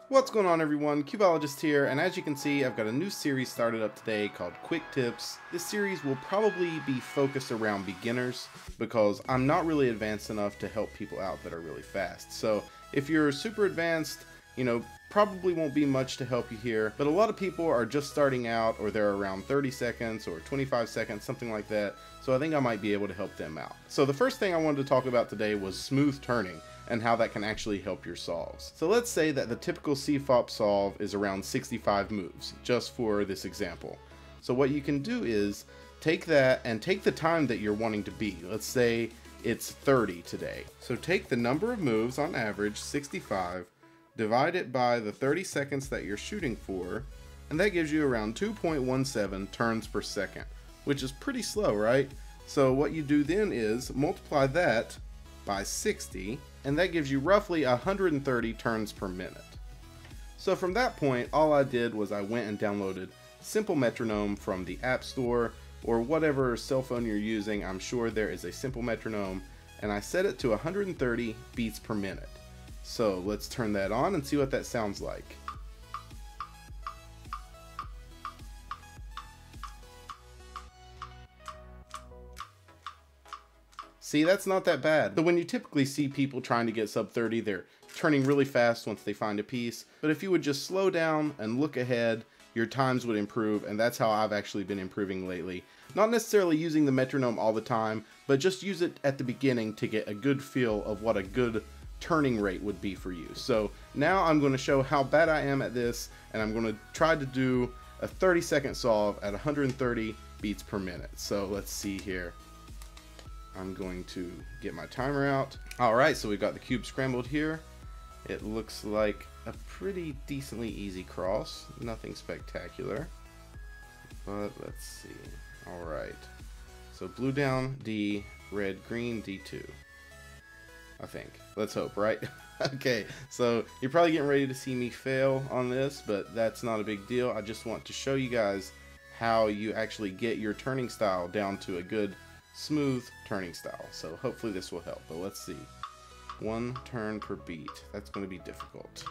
What's going on, everyone? Cubeologist here, and as you can see, I've got a new series started up today called Quick Tips. This series will probably be focused around beginners because I'm not really advanced enough to help people out that are really fast. So if you're super advanced, probably won't be much to help you here, but a lot of people are just starting out, or they're around 30 seconds or 25 seconds, something like that, so I think I might be able to help them out. So the first thing I wanted to talk about today was smooth turning and how that can actually help your solves. So let's say that the typical CFOP solve is around 65 moves, just for this example. So what you can do is take that and take the time that you're wanting to beat. Let's say it's 30 today. So take the number of moves on average, 65, divide it by the 30 seconds that you're shooting for, and that gives you around 2.17 turns per second, which is pretty slow, right? So what you do then is multiply that by 60, and that gives you roughly 130 turns per minute. So from that point, all I did was I went and downloaded Simple Metronome from the App Store, or whatever cell phone you're using. I'm sure there is a Simple Metronome, and I set it to 130 beats per minute. So let's turn that on and see what that sounds like. See, that's not that bad. But when you typically see people trying to get sub 30, they're turning really fast once they find a piece. But if you would just slow down and look ahead, your times would improve, and that's how I've actually been improving lately. Not necessarily using the metronome all the time, but just use it at the beginning to get a good feel of what a good turning rate would be for you. So now I'm going to show how bad I am at this, and I'm going to try to do a 30-second solve at 130 beats per minute. So let's see here. I'm going to get my timer out. Alright, so we've got the cube scrambled here. It looks like a pretty decently easy cross. Nothing spectacular. But let's see. Alright. So blue down, D, red, green, D2. I think. Let's hope, right? Okay, so you're probably getting ready to see me fail on this, but that's not a big deal. I just want to show you guys how you actually get your turning style down to a good smooth turning style. So hopefully this will help, but let's see. 1 turn per beat. That's going to be difficult.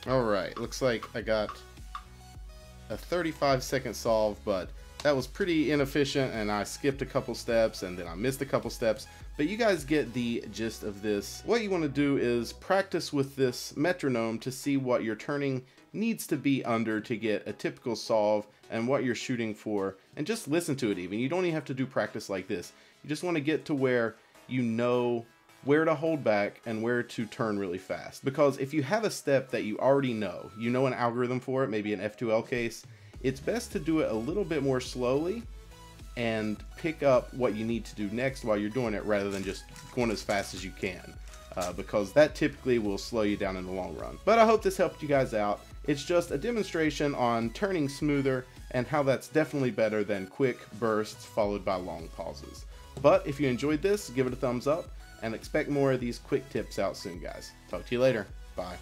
Alright, looks like I got a 35-second solve, but that was pretty inefficient, and I skipped a couple steps, and then I missed a couple steps, but you guys get the gist of this. What you want to do is practice with this metronome to see what your turning needs to be under to get a typical solve and what you're shooting for, and just listen to it even. You don't even have to do practice like this. You just want to get to where you know where to hold back and where to turn really fast. Because if you have a step that you already know an algorithm for it, maybe an F2L case, it's best to do it a little bit more slowly and pick up what you need to do next while you're doing it, rather than just going as fast as you can, because that typically will slow you down in the long run. But I hope this helped you guys out. It's just a demonstration on turning smoother and how that's definitely better than quick bursts followed by long pauses. But if you enjoyed this, give it a thumbs up, and expect more of these quick tips out soon, guys. Talk to you later. Bye.